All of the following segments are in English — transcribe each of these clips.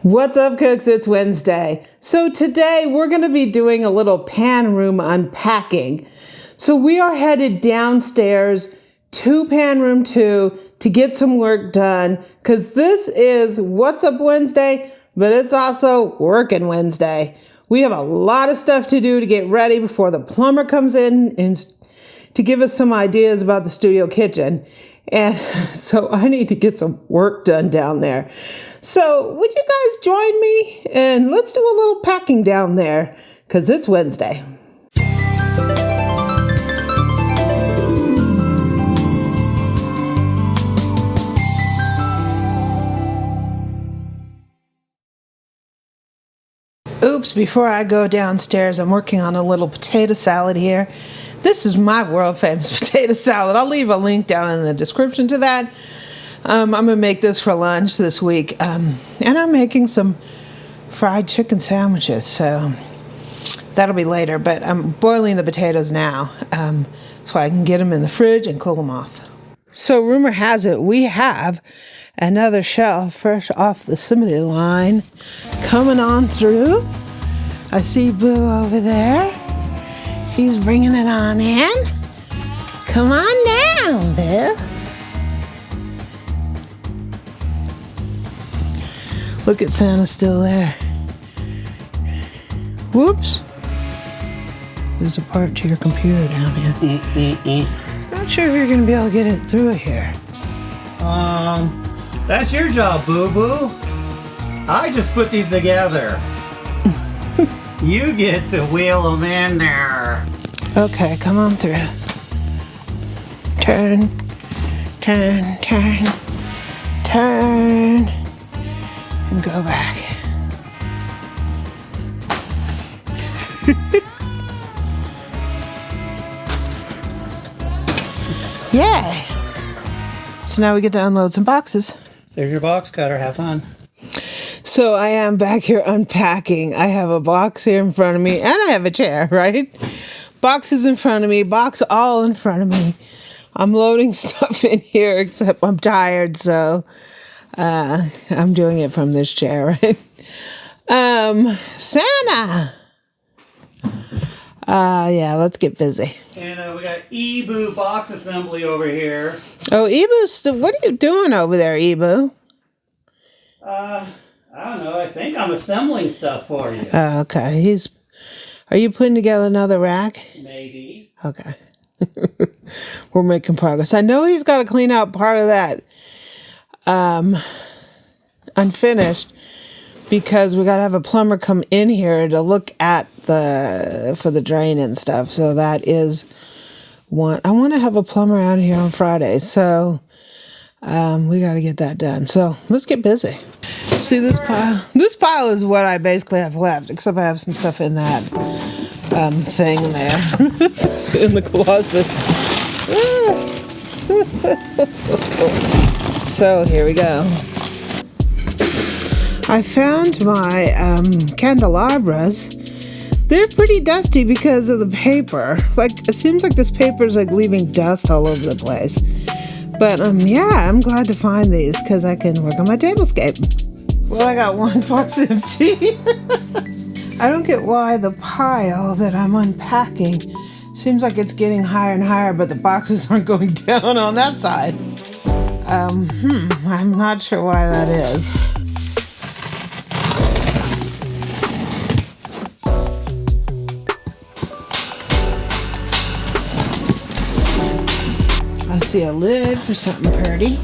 What's up, cooks? It's Wednesday. So today we're going to be doing a little pan room unpacking. So we are headed downstairs to pan room 2 to get some work done because this is What's Up Wednesday, but it's also Working Wednesday. We have a lot of stuff to do to get ready before the plumber comes in and to give us some ideas about the studio kitchen. And so I need to get some work done down there. So would you guys join me? And let's do a little packing down there because it's Wednesday. Oops, before I go downstairs, I'm working on a little potato salad here. This is my world famous potato salad. I'll leave a link down in the description to that. I'm going to make this for lunch this week. And I'm making some fried chicken sandwiches. So that'll be later. But I'm boiling the potatoes now so I can get them in the fridge and cool them off. So rumor has it we have another shelf fresh off the assembly line coming on through. I see Boo over there. He's bringing it on in. Come on down, Boo. Look at Santa still there. Whoops. There's a part to your computer down here. Not sure if you're going to be able to get it through here. That's your job, Boo-Boo. I just put these together. You get to wheel them in there. Okay, come on through. Turn, turn, turn, turn, and go back. Yay! So now we get to unload some boxes. There's your box cutter. Have fun. So I am back here unpacking. I have a box here in front of me, and I have a chair, right? Boxes in front of me, box all in front of me. I'm loading stuff in here, except I'm tired, so I'm doing it from this chair, right? Santa! Yeah, let's get busy. And we got E-Boo box assembly over here. Oh, Ebu, what are you doing over there, Ebu? I don't know. I think I'm assembling stuff for you. Okay. Are you putting together another rack? Maybe. Okay. We're making progress. I know he's got to clean out part of that unfinished because we got to have a plumber come in here to look at for the drain and stuff. So that is one. I want to have a plumber out here on Friday. So we got to get that done. So let's get busy. See this pile? This pile is what I basically have left, except I have some stuff in that thing there in the closet. So here we go. I found my candelabras. They're pretty dusty because of the paper. Like, it seems like this paper is like leaving dust all over the place. But yeah, I'm glad to find these because I can work on my tablescape. Well, I got one box empty. I don't get why the pile that I'm unpacking seems like it's getting higher and higher, but the boxes aren't going down on that side. I'm not sure why that is. I see a lid for something pretty.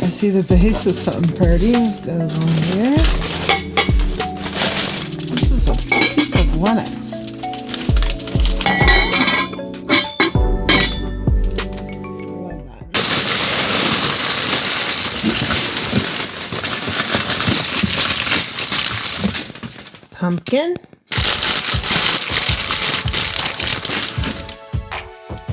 I see the base of something pretty. This goes on here. This is a piece of Linux. Pumpkin.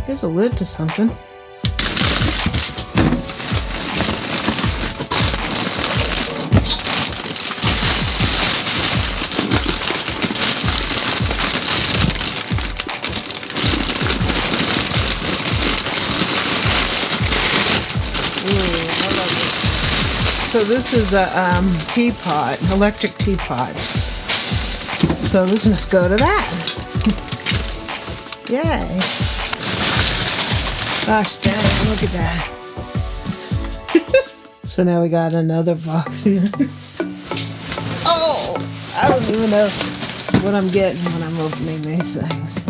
Here's a lid to something. So this is a teapot, electric teapot. So this must go to that. Yay. Gosh dang, look at that. So now we got another box here. Oh, I don't even know what I'm getting when I'm opening these things.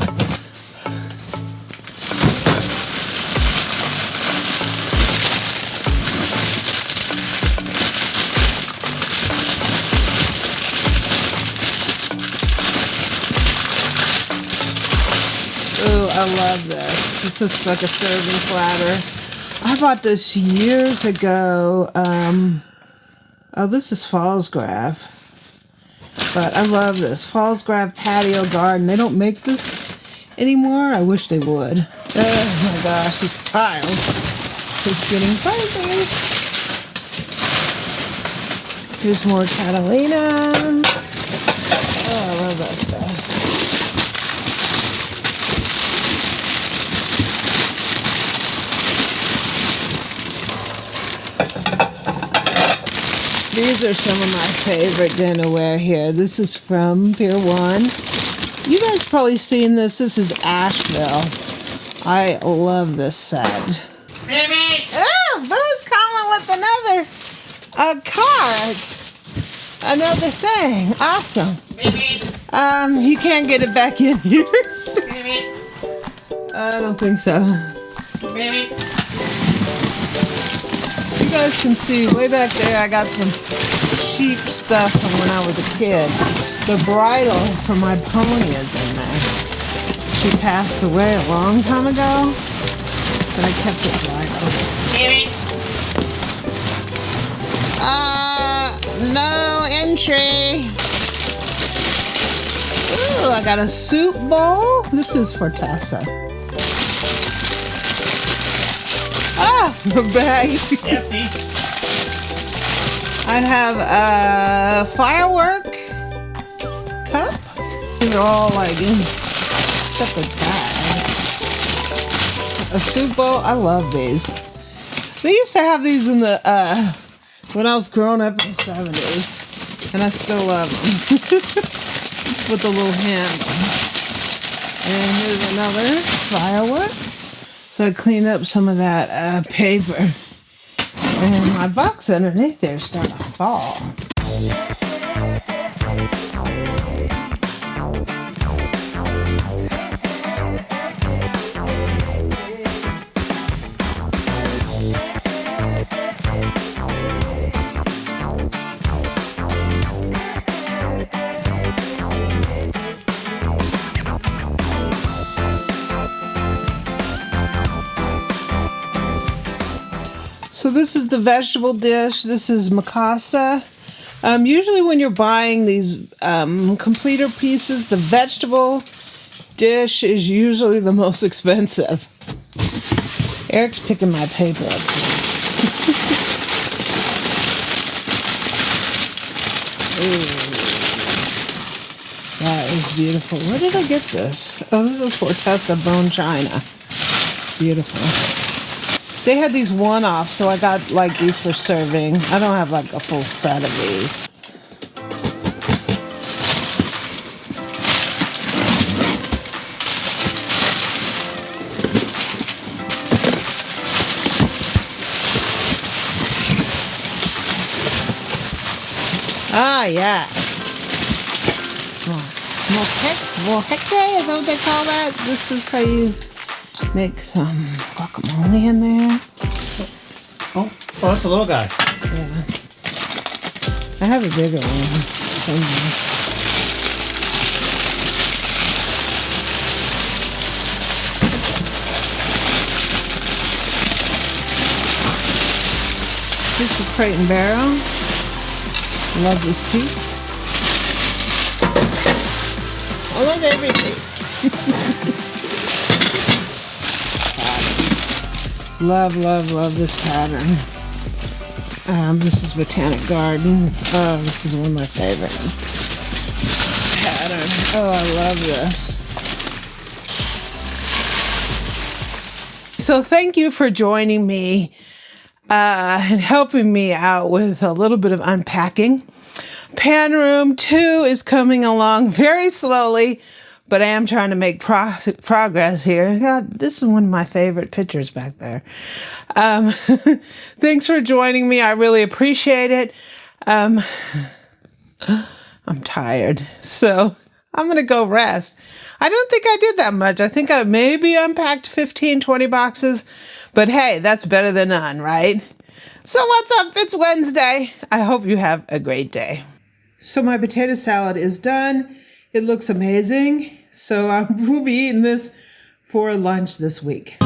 Oh, I love this. It's just like a serving platter. I bought this years ago. Oh, this is Fallsgrave. But I love this. Fallsgrave Patio Garden. They don't make this anymore. I wish they would. Oh my gosh, these tiles. It's getting crazy. Here's more Catalina. Oh, I love that stuff. These are some of my favorite dinnerware here. This is from Pier 1. You guys probably seen this. This is Asheville. I love this set. Baby! Oh, Boo's coming with another card. Another thing. Awesome. Baby! You can't get it back in here. Baby! I don't think so. Baby! You guys can see way back there I got some sheep stuff from when I was a kid. The bridle for my pony is in there. She passed away a long time ago, but I kept the bridle. Baby! No entry. Ooh, I got a soup bowl. This is for Tessa. Ah, the bag. Empty. I have a firework cup. These are all like in separate bags. A soup bowl. I love these. They used to have these in the when I was growing up in the 70s, and I still love them. With the little handle. And here's another firework. So I cleaned up some of that paper. And my box underneath there is starting to fall. So this is the vegetable dish. This is Mikasa. Usually when you're buying these completer pieces, the vegetable dish is usually the most expensive. Eric's picking my paper up. Ooh, that is beautiful. Where did I get this? Oh, this is for Tessa Bone China. It's beautiful. They had these one-offs, so I got like these for serving. I don't have like a full set of these. Ah, yes. Molheke, is that what they call that? This is how you make some guacamole in there. Oh, that's a little guy. Yeah. I have a bigger one somewhere. This is Crate and Barrel. Love this piece. I love every piece. Love, love, love this pattern. This is Botanic Garden. Oh, this is one of my favorite patterns. Oh, I love this. So thank you for joining me. and helping me out with a little bit of unpacking. Pan room 2 is coming along very slowly, but I am trying to make progress here. God, this is one of my favorite pictures back there. Thanks for joining me. I really appreciate it. I'm tired, so I'm going to go rest. I don't think I did that much. I think I maybe unpacked 15, 20 boxes, but hey, that's better than none, right? So what's up? It's Wednesday. I hope you have a great day. So my potato salad is done. It looks amazing. So I will be eating this for lunch this week.